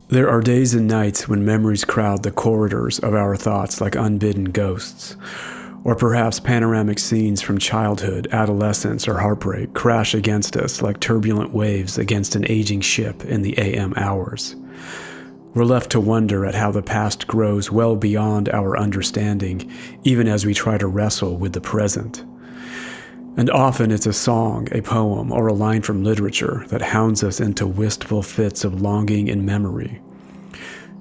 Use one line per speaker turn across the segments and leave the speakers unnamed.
There are days and nights when memories crowd the corridors of our thoughts like unbidden ghosts. Or perhaps panoramic scenes from childhood, adolescence, or heartbreak crash against us like turbulent waves against an aging ship in the AM hours. We're left to wonder at how the past grows well beyond our understanding, even as we try to wrestle with the present. And often it's a song, a poem, or a line from literature that hounds us into wistful fits of longing and memory.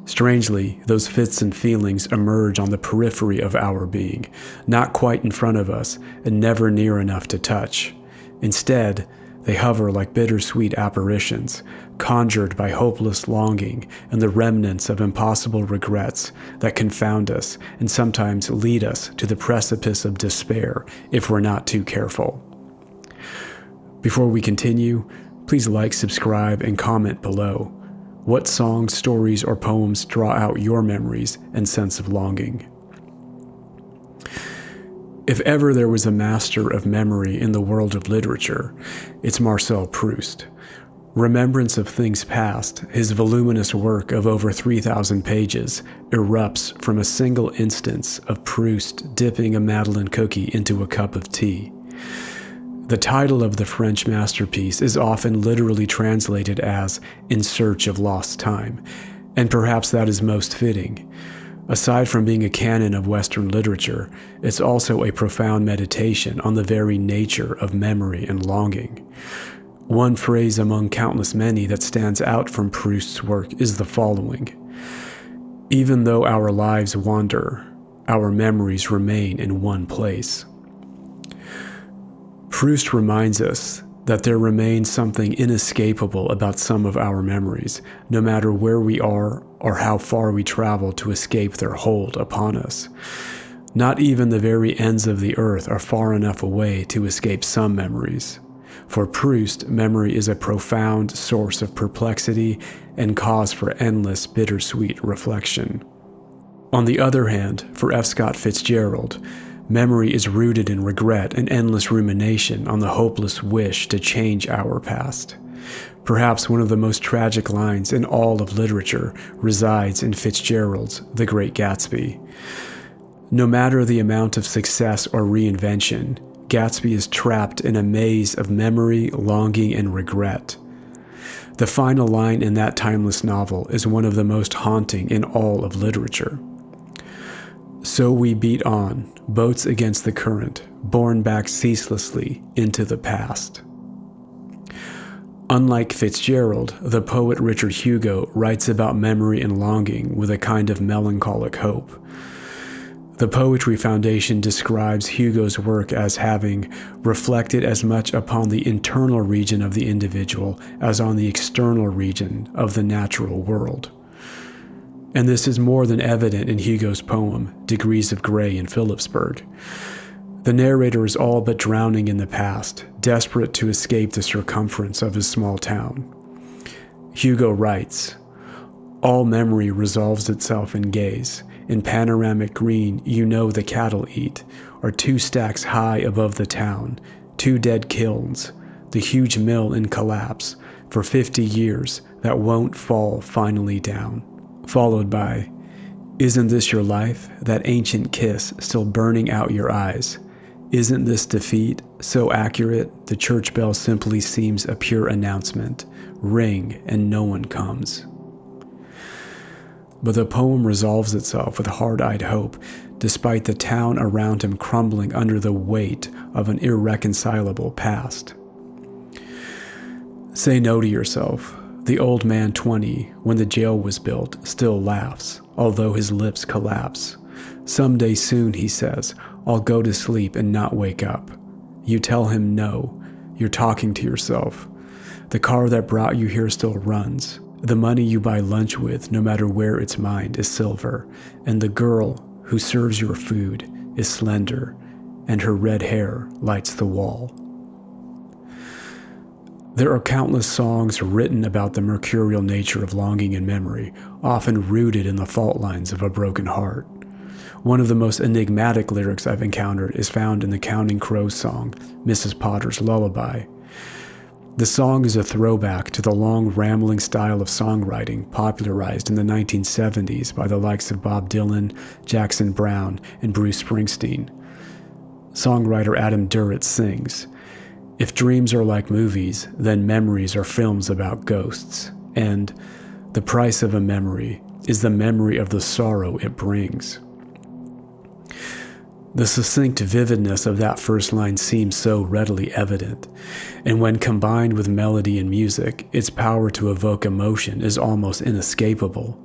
Strangely, those fits and feelings emerge on the periphery of our being, not quite in front of us and never near enough to touch. Instead, they hover like bittersweet apparitions, conjured by hopeless longing and the remnants of impossible regrets that confound us and sometimes lead us to the precipice of despair if we're not too careful. Before we continue, please like, subscribe, and comment below. What songs, stories, or poems draw out your memories and sense of longing? If ever there was a master of memory in the world of literature, it's Marcel Proust. Remembrance of Things Past, his voluminous work of over 3,000 pages, erupts from a single instance of Proust dipping a Madeleine cookie into a cup of tea. The title of the French masterpiece is often literally translated as In Search of Lost Time, and perhaps that is most fitting. Aside from being a canon of Western literature, it's also a profound meditation on the very nature of memory and longing. One phrase among countless many that stands out from Proust's work is the following: "Even though our lives wander, our memories remain in one place." Proust reminds us that there remains something inescapable about some of our memories, no matter where we are or how far we travel to escape their hold upon us. Not even the very ends of the earth are far enough away to escape some memories. For Proust, memory is a profound source of perplexity and cause for endless bittersweet reflection. On the other hand, for F. Scott Fitzgerald, memory is rooted in regret and endless rumination on the hopeless wish to change our past. Perhaps one of the most tragic lines in all of literature resides in Fitzgerald's The Great Gatsby. No matter the amount of success or reinvention, Gatsby is trapped in a maze of memory, longing, and regret. The final line in that timeless novel is one of the most haunting in all of literature. "So we beat on, boats against the current, borne back ceaselessly into the past." Unlike Fitzgerald, the poet Richard Hugo writes about memory and longing with a kind of melancholic hope. The Poetry Foundation describes Hugo's work as having reflected as much upon the internal region of the individual as on the external region of the natural world. And this is more than evident in Hugo's poem, Degrees of Grey in Philipsburg. The narrator is all but drowning in the past, desperate to escape the circumference of his small town. Hugo writes, "All memory resolves itself in gaze. In panoramic green, you know the cattle eat, are 2 stacks high above the town, 2 dead kilns, the huge mill in collapse, for 50 years that won't fall finally down." Followed by, "Isn't this your life, that ancient kiss still burning out your eyes? Isn't this defeat so accurate the church bell simply seems a pure announcement, ring and no one comes?" But the poem resolves itself with hard-eyed hope, despite the town around him crumbling under the weight of an irreconcilable past. Say no to yourself. The old man 20, when the jail was built, still laughs, although his lips collapse. "Someday soon," he says, "I'll go to sleep and not wake up." You tell him no. You're talking to yourself. The car that brought you here still runs. The money you buy lunch with, no matter where it's mined, is silver. And the girl who serves your food is slender, and her red hair lights the wall. There are countless songs written about the mercurial nature of longing and memory, often rooted in the fault lines of a broken heart. One of the most enigmatic lyrics I've encountered is found in the Counting Crows song, Mrs. Potter's Lullaby. The song is a throwback to the long, rambling style of songwriting popularized in the 1970s by the likes of Bob Dylan, Jackson Browne, and Bruce Springsteen. Songwriter Adam Duritz sings, "If dreams are like movies, then memories are films about ghosts, and the price of a memory is the memory of the sorrow it brings." The succinct vividness of that first line seems so readily evident, and when combined with melody and music, its power to evoke emotion is almost inescapable.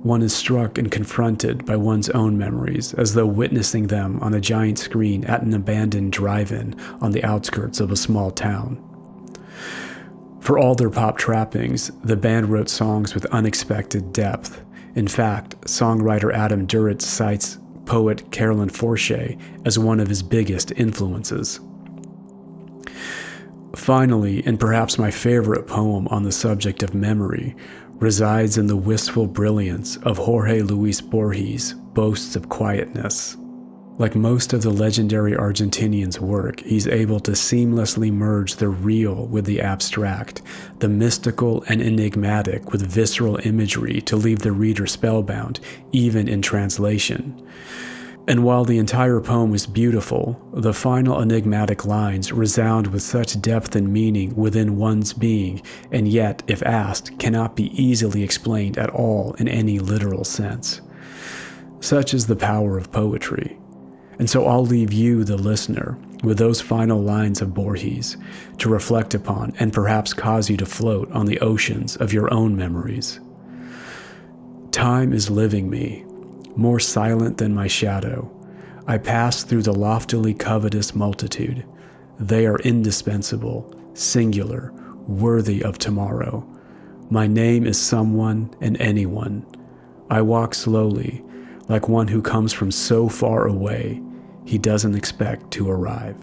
One is struck and confronted by one's own memories, as though witnessing them on a giant screen at an abandoned drive-in on the outskirts of a small town. For all their pop trappings, the band wrote songs with unexpected depth. In fact, songwriter Adam Duritz cites poet Carolyn Forche as one of his biggest influences. Finally, and perhaps my favorite poem on the subject of memory, resides in the wistful brilliance of Jorge Luis Borges' Boasts of Quietness. Like most of the legendary Argentinian's work, he's able to seamlessly merge the real with the abstract, the mystical and enigmatic with visceral imagery to leave the reader spellbound, even in translation. And while the entire poem is beautiful, the final enigmatic lines resound with such depth and meaning within one's being, and yet, if asked, cannot be easily explained at all in any literal sense. Such is the power of poetry. And so I'll leave you, the listener, with those final lines of Borges to reflect upon and perhaps cause you to float on the oceans of your own memories. Time is living me, more silent than my shadow. I pass through the loftily covetous multitude. They are indispensable, singular, worthy of tomorrow. My name is someone and anyone. I walk slowly, like one who comes from so far away, he doesn't expect to arrive.